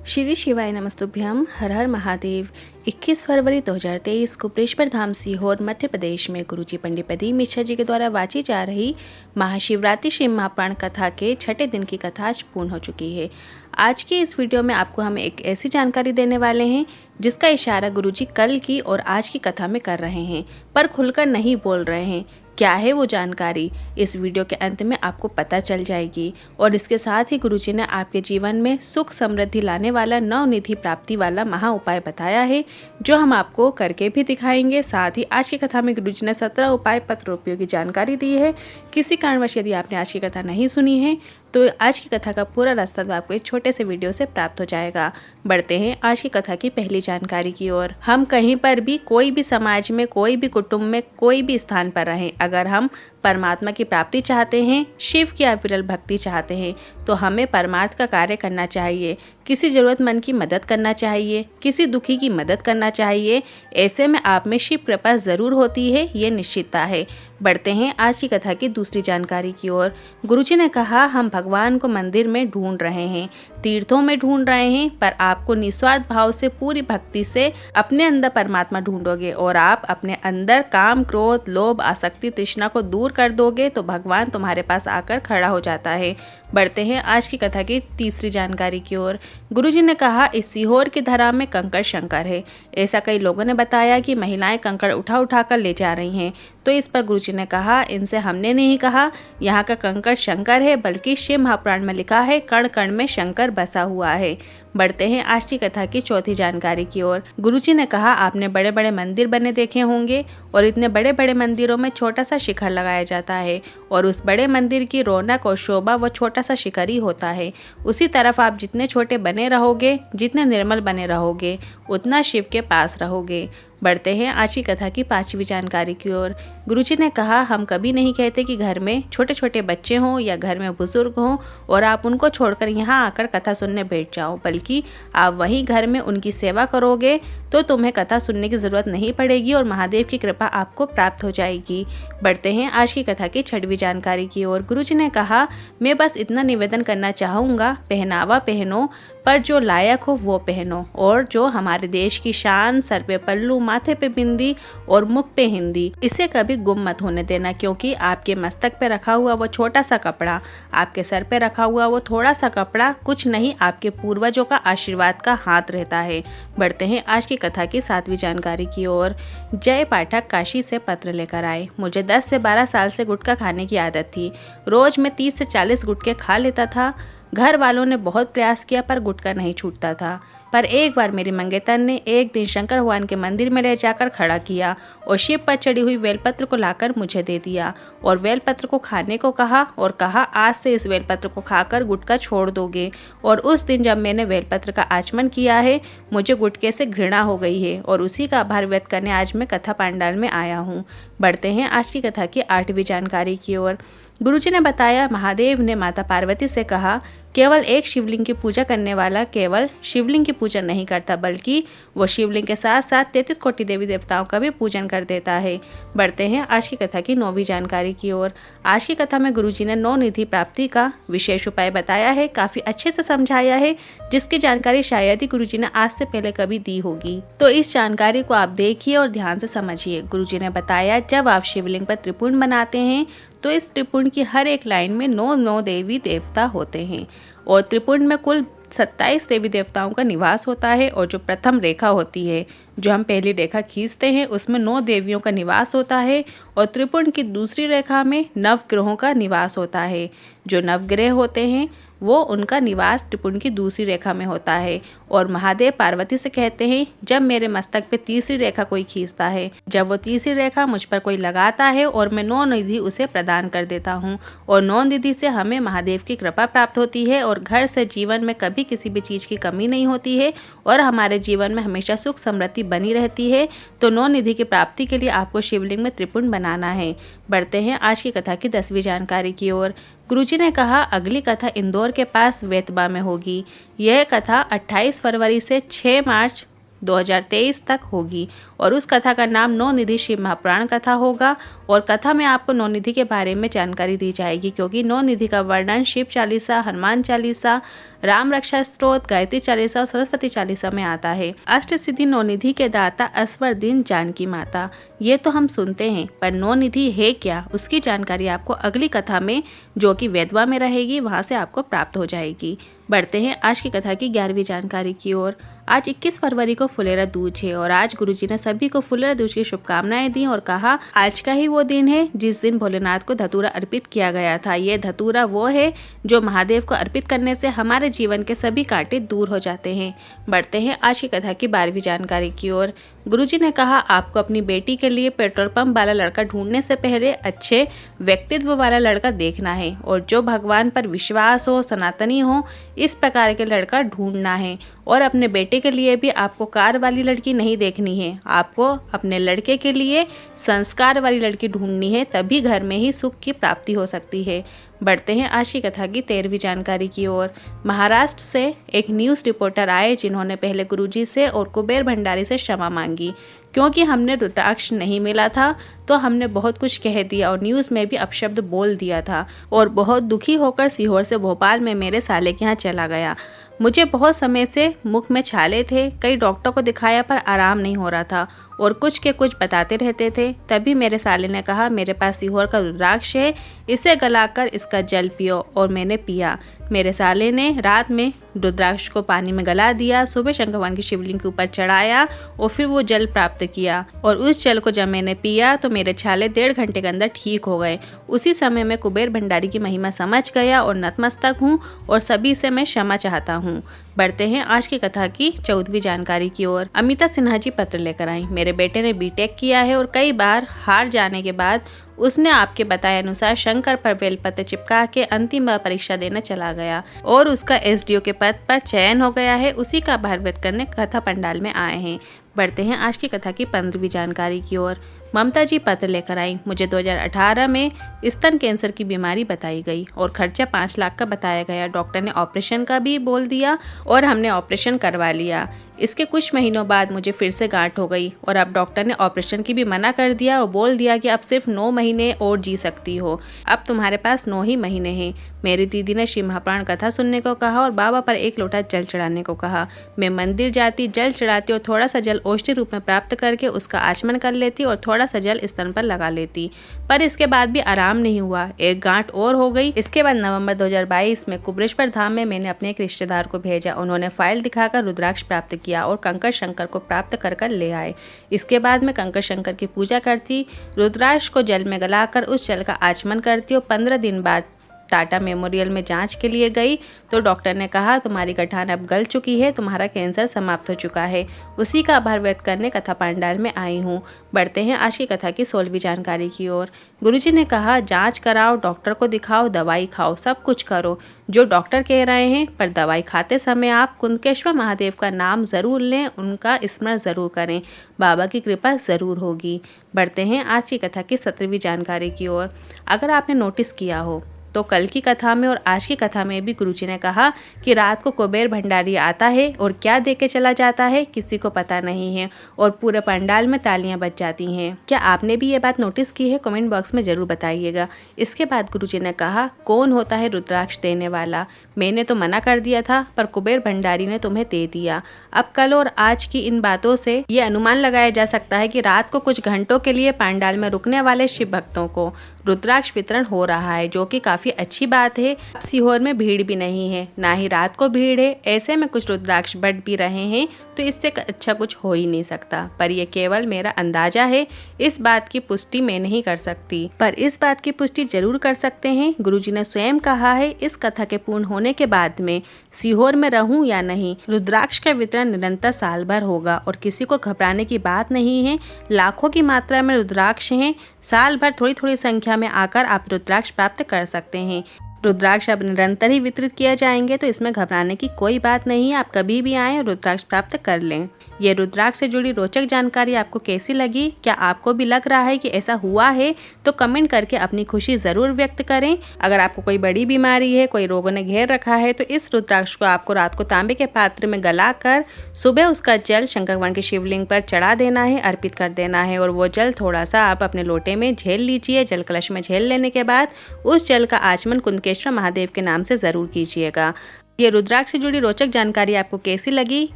श्री शिवाय नमस्तुभ्यम। हर हर महादेव। 21 फरवरी 2023 को बृहस्पति धाम सीहोर मध्य प्रदेश में गुरुजी पंडित प्रदीप मिश्रा जी के द्वारा वाची जा रही महाशिवरात्रि शिव महापुराण कथा के छठे दिन की कथा आज पूर्ण हो चुकी है। आज की इस वीडियो में आपको हम एक ऐसी जानकारी देने वाले हैं जिसका इशारा गुरुजी कल की और आज की कथा में कर रहे हैं, पर खुलकर नहीं बोल रहे हैं। क्या है वो जानकारी, इस वीडियो के अंत में आपको पता चल जाएगी। और इसके साथ ही गुरुजी ने आपके जीवन में सुख समृद्धि लाने वाला नवनिधि प्राप्ति वाला महा उपाय बताया है, जो हम आपको करके भी दिखाएंगे। साथ ही आज की कथा में गुरुजी ने 17 उपाय पत्र उपयोगी जानकारी दी है। किसी कारणवश यदि आपने आज की कथा नहीं सुनी है तो आज की कथा का पूरा रास्ता तो आपको एक छोटे से वीडियो से प्राप्त हो जाएगा। बढ़ते हैं आज की कथा की पहली जानकारी की ओर। हम कहीं पर भी, कोई भी समाज में, कोई भी कुटुंब में, कोई भी स्थान पर रहें, अगर हम परमात्मा की प्राप्ति चाहते हैं, शिव की अविरल भक्ति चाहते हैं, तो हमें परमार्थ का कार्य करना चाहिए। किसी ज़रूरतमंद की मदद करना चाहिए, किसी दुखी की मदद करना चाहिए। ऐसे में आप में शिव कृपा ज़रूर होती है, ये निश्चितता है। बढ़ते हैं आज की कथा की दूसरी जानकारी की ओर। गुरुजी ने कहा, हम भगवान को मंदिर में ढूंढ रहे हैं, तीर्थों में ढूंढ रहे हैं, पर आपको निस्वार्थ भाव से, पूरी भक्ति से अपने अंदर परमात्मा ढूंढोगे और आप अपने अंदर काम, क्रोध, लोभ, आसक्ति, तृष्णा को दूर कर दोगे तो भगवान तुम्हारे पास आकर खड़ा हो जाता है। बढ़ते हैं आज की कथा की तीसरी जानकारी की ओर। गुरुजी ने कहा, इस सीहोर की धरा में कंकड़ शंकर है। ऐसा कई लोगों ने बताया कि महिलाएं कंकड़ उठा उठा कर ले जा रही हैं, तो इस पर गुरुजी ने कहा, इनसे हमने नहीं कहा यहाँ का कंकड़ शंकर है, बल्कि शिव महापुराण में लिखा है, कण कण में शंकर बसा हुआ है। बढ़ते हैं आज की कथा की चौथी जानकारी की ओर। गुरुजी ने कहा, आपने बड़े बड़े मंदिर बने देखे होंगे और इतने बड़े बड़े मंदिरों में छोटा सा शिखर लगाया जाता है और उस बड़े मंदिर की रौनक और शोभा वो छोटा सा शिखर ही होता है। उसी तरफ आप जितने छोटे बने रहोगे, जितने निर्मल बने रहोगे, उतना शिव के पास रहोगे। बढ़ते हैं आज की कथा की पांचवी जानकारी की ओर। गुरुजी ने कहा, हम कभी नहीं कहते कि घर में छोटे छोटे बच्चे हों या घर में बुजुर्ग हों और आप उनको छोड़कर यहाँ आकर कथा सुनने बैठ जाओ, बल्कि आप वहीं घर में उनकी सेवा करोगे तो तुम्हें कथा सुनने की ज़रूरत नहीं पड़ेगी और महादेव की कृपा आपको प्राप्त हो जाएगी। बढ़ते हैं आज की कथा की छठवीं जानकारी की ओर। गुरुजी ने कहा, मैं बस इतना निवेदन करना चाहूँगा, पहनावा पहनो पर जो लायक हो वो पहनो, और जो हमारे देश की शान, सर पे पल्लू, माथे पे बिंदी और मुख पे हिंदी, इसे कभी गुम मत होने देना, क्योंकि आपके मस्तक पे रखा हुआ वो छोटा सा कपड़ा, आपके सर पे रखा हुआ वो थोड़ा सा कपड़ा कुछ नहीं, आपके पूर्वजों का आशीर्वाद का हाथ रहता है। बढ़ते हैं आज की कथा की सातवीं जानकारी की ओर। जय पाठक काशी से पत्र लेकर आए। मुझे 10 से 12 साल से गुटखा खाने की आदत थी। रोज मैं 30 से 40 गुटखे खा लेता था। घर वालों ने बहुत प्रयास किया पर गुटखा नहीं छूटता था। पर एक बार मेरी मंगेतर ने एक दिन शंकर भगवान के मंदिर में ले जाकर खड़ा किया और शिव पर चढ़ी हुई बेलपत्र को लाकर मुझे दे दिया और बेलपत्र को खाने को कहा और कहा, आज से इस बेलपत्र को खाकर गुटखा छोड़ दोगे। और उस दिन जब मैंने बेलपत्र का आचमन किया है, मुझे गुटखे से घृणा हो गई है और उसी का आभार व्यक्त करने आज मैं कथा पांडाल में आया हूँ। बढ़ते हैं आज की कथा की आठवीं जानकारी की ओर। गुरुजी ने बताया, महादेव ने माता पार्वती से कहा, केवल एक शिवलिंग की पूजा करने वाला केवल शिवलिंग की पूजा नहीं करता, बल्कि वो शिवलिंग के साथ साथ 33 कोटि देवी देवताओं का भी पूजन कर देता है। बढ़ते हैं आज की कथा की 9वीं जानकारी की ओर। आज की कथा में गुरुजी ने नवनिधि प्राप्ति का विशेष उपाय बताया है, काफ़ी अच्छे से समझाया है, जिसकी जानकारी शायद ही गुरुजी ने आज से पहले कभी दी होगी। तो इस जानकारी को आप देखिए और ध्यान से समझिए। गुरुजी ने बताया, जब आप शिवलिंग पर त्रिपुंड बनाते हैं तो इस त्रिपुंड की हर एक लाइन में 9 देवी देवता होते हैं और त्रिपुंड में कुल 27 देवी देवताओं का निवास होता है। और जो प्रथम रेखा होती है, जो हम पहली रेखा खींचते हैं, उसमें 9 देवियों का निवास होता है और त्रिपुंड की दूसरी रेखा में नवग्रहों का निवास होता है। जो नवग्रह होते हैं वो उनका निवास त्रिपुंड की दूसरी रेखा में होता है। और महादेव पार्वती से कहते हैं, जब मेरे मस्तक पे तीसरी रेखा कोई खींचता है, जब वो तीसरी रेखा मुझ पर कोई लगाता है और मैं 9 निधि उसे प्रदान कर देता हूँ और 9 निधि से हमें महादेव की कृपा प्राप्त होती है और घर से जीवन में कभी किसी भी चीज़ की कमी नहीं होती है और हमारे जीवन में हमेशा सुख समृद्धि बनी रहती है। तो 9 निधि की प्राप्ति के लिए आपको शिवलिंग में त्रिपुंड बनाना है। बढ़ते हैं आज की कथा की 10वीं जानकारी की ओर। गुरुजी ने कहा, अगली कथा इंदौर के पास वेतबा में होगी। यह कथा 28 फरवरी से 6 मार्च 2023 तक होगी और उस कथा का नाम नवनिधि शिव महापुराण कथा होगा और कथा में आपको नौ निधि के बारे में जानकारी दी जाएगी, क्योंकि नौ निधि का वर्णन शिव चालीसा, हनुमान चालीसा, राम रक्षा स्तोत्र, गायत्री चालीसा और सरस्वती चालीसा में आता है। अष्ट सिद्धि नौ निधि के दाता अस्वर्दीन जानकी माता, ये तो हम सुनते हैं, पर नौ निधि है क्या, उसकी जानकारी आपको अगली कथा में, जो कि वेदवा में रहेगी, वहां से आपको प्राप्त हो जाएगी। बढ़ते हैं आज की कथा की 11वीं जानकारी की ओर। आज 21 फरवरी को फुलेरा दूज है और आज गुरुजी ने सभी को फुलेरा दूज की शुभकामनाएं दी और कहा आज का ही वो दिन है जिस दिन भोलेनाथ को धतूरा अर्पित किया गया था। ये धतूरा वो है जो महादेव को अर्पित करने से हमारे जीवन के सभी कांटे दूर हो जाते हैं। बढ़ते हैं आज की कथा की 12वीं जानकारी की ओर। गुरुजी ने कहा आपको अपनी बेटी के लिए पेट्रोल पंप वाला लड़का ढूंढने से पहले अच्छे व्यक्तित्व वाला लड़का देखना है और जो भगवान पर विश्वास हो, सनातनी हो, इस प्रकार के लड़का ढूंढना है। और अपने बेटे के लिए भी आपको कार वाली लड़की नहीं देखनी है, आपको अपने लड़के के लिए संस्कार वाली लड़की ढूंढनी है, तभी घर में ही सुख की प्राप्ति हो सकती है। बढ़ते हैं आज की कथा की 13वीं जानकारी की ओर। महाराष्ट्र से एक न्यूज़ रिपोर्टर आए जिन्होंने पहले गुरुजी से और कुबेर भंडारी से क्षमा मांगी, क्योंकि हमने रुद्राक्ष नहीं मिला था तो हमने बहुत कुछ कह दिया और न्यूज़ में भी अपशब्द बोल दिया था और बहुत दुखी होकर सीहोर से भोपाल में मेरे साले के यहाँ चला गया। मुझे बहुत समय से मुख में छाले थे, कई डॉक्टर को दिखाया पर आराम नहीं हो रहा था और कुछ के कुछ बताते रहते थे। तभी मेरे साले ने कहा मेरे पास सीहोर का रुद्राक्ष है, इसे गलाकर इसका जल पियो, और मैंने पिया। मेरे साले ने रात में रुद्राक्ष को पानी में गला दिया, सुबह शंकर भगवान की शिवलिंग के ऊपर चढ़ाया और फिर वो जल प्राप्त किया और उस जल को जब मैंने पिया तो मेरे छाले 1.5 घंटे के अंदर ठीक हो गए। उसी समय मैं कुबेर भंडारी की महिमा समझ गया और नतमस्तक हूँ और सभी से मैं क्षमा चाहता हूँ। बढ़ते हैं आज की कथा की 14वीं जानकारी की ओर। अमिता सिन्हा जी पत्र लेकर आई। मेरे बेटे ने बीटेक किया है और कई बार हार जाने के बाद उसने आपके बताए अनुसार शंकर पर बेलपत्र चिपका के अंतिम परीक्षा देने चला गया और उसका एसडीओ के पद पर चयन हो गया है। उसी का आभार व्यक्त करने कथा पंडाल में आए हैं। बढ़ते हैं आज की कथा की 15वीं जानकारी की ओर। ममता जी पत्र लेकर आई। मुझे 2018 में स्तन कैंसर की बीमारी बताई गई और खर्चा 5 लाख का बताया गया। डॉक्टर ने ऑपरेशन का भी बोल दिया और हमने ऑपरेशन करवा लिया। इसके कुछ महीनों बाद मुझे फिर से गांठ हो गई और अब डॉक्टर ने ऑपरेशन की भी मना कर दिया और बोल दिया कि अब सिर्फ 9 महीने और जी सकती हो, अब तुम्हारे पास 9 ही महीने हैं। मेरी दीदी ने श्री महापुराण कथा सुनने को कहा और बाबा पर 1 लोटा जल चढ़ाने को कहा। मैं मंदिर जाती, जल चढ़ाती और थोड़ा सा जल औषधि रूप में प्राप्त करके उसका आचमन कर लेती और थोड़ा सा जल स्तन पर लगा लेती, पर इसके बाद भी आराम नहीं हुआ। एक गांठ और हो गई। इसके बाद नवंबर 2022 में कुबरेश्वर धाम में मैंने अपने एक रिश्तेदार को भेजा। उन्होंने फाइल दिखाकर रुद्राक्ष प्राप्त किया और कंकर शंकर को प्राप्त कर ले आए। इसके बाद मैं कंकर शंकर की पूजा करती, रुद्राक्ष को जल में गलाकर उस जल का आचमन करती और 15 दिन बाद टाटा मेमोरियल में जांच के लिए गई तो डॉक्टर ने कहा तुम्हारी गठान अब गल चुकी है, तुम्हारा कैंसर समाप्त हो चुका है। उसी का आभार व्यक्त करने कथा पंडाल में आई हूँ। बढ़ते हैं आज की कथा की 16वीं जानकारी की ओर। गुरुजी ने कहा जांच कराओ, डॉक्टर को दिखाओ, दवाई खाओ, सब कुछ करो जो डॉक्टर कह रहे हैं, पर दवाई खाते समय आप कुंदकेश्वर महादेव का नाम ज़रूर लें, उनका स्मरण ज़रूर करें, बाबा की कृपा ज़रूर होगी। बढ़ते हैं आज की कथा की 17वीं जानकारी की ओर। अगर आपने नोटिस किया हो तो कल की कथा में और आज की कथा में भी गुरुजी ने कहा कि रात को कुबेर भंडारी आता है और क्या दे के चला जाता है किसी को पता नहीं है और पूरे पंडाल में तालियां बज जाती हैं। क्या आपने भी ये बात नोटिस की है? कमेंट बॉक्स में ज़रूर बताइएगा। इसके बाद गुरुजी ने कहा कौन होता है रुद्राक्ष देने वाला? मैंने तो मना कर दिया था पर कुबेर भंडारी ने तुम्हें दे दिया। अब कल और आज की इन बातों से ये अनुमान लगाया जा सकता है कि रात को कुछ घंटों के लिए पंडाल में रुकने वाले शिव भक्तों को रुद्राक्ष वितरण हो रहा है, जो कि काफ़ी अच्छी बात है। अब सीहोर में भीड़ भी नहीं है, ना ही रात को भीड़ है। ऐसे में कुछ रुद्राक्ष बट भी रहे हैं तो इससे अच्छा कुछ हो ही नहीं सकता, पर यह केवल मेरा अंदाजा है। इस बात की पुष्टि मैं नहीं कर सकती, पर इस बात की पुष्टि जरूर कर सकते हैं गुरुजी ने स्वयं कहा है इस कथा के पूर्ण होने के बाद में सीहोर में रहूं या नहीं, रुद्राक्ष का वितरण निरंतर साल भर होगा और किसी को घबराने की बात नहीं है। लाखों की मात्रा में रुद्राक्ष हैं, साल भर थोड़ी थोड़ी संख्या में आकर आप रुद्राक्ष प्राप्त कर सकते हैं। रुद्राक्ष अब निरंतर ही वितरित किए जाएंगे, तो इसमें घबराने की कोई बात नहीं है। आप कभी भी आएँ और रुद्राक्ष प्राप्त कर लें। ये रुद्राक्ष से जुड़ी रोचक जानकारी आपको कैसी लगी? क्या आपको भी लग रहा है कि ऐसा हुआ है? तो कमेंट करके अपनी खुशी ज़रूर व्यक्त करें। अगर आपको कोई बड़ी बीमारी है, कोई रोगों ने घेर रखा है, तो इस रुद्राक्ष को आपको रात को तांबे के पात्र में गलाकर सुबह उसका जल शंकर भगवान के शिवलिंग पर चढ़ा देना है, अर्पित कर देना है। और वो जल थोड़ा सा आप अपने लोटे में झेल लीजिए। जल कलश में झेल लेने के बाद उस जल का आचमन कुंदकेश्वर महादेव के नाम से ज़रूर कीजिएगा। ये रुद्राक्ष से जुड़ी रोचक जानकारी आपको कैसी लगी?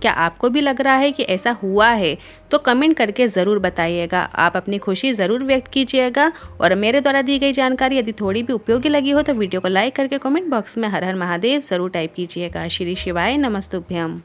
क्या आपको भी लग रहा है कि ऐसा हुआ है? तो कमेंट करके ज़रूर बताइएगा। आप अपनी खुशी ज़रूर व्यक्त कीजिएगा। और मेरे द्वारा दी गई जानकारी यदि थोड़ी भी उपयोगी लगी हो तो वीडियो को लाइक करके कमेंट बॉक्स में हर हर महादेव ज़रूर टाइप कीजिएगा। श्री शिवाय नमस्तुभ्यम।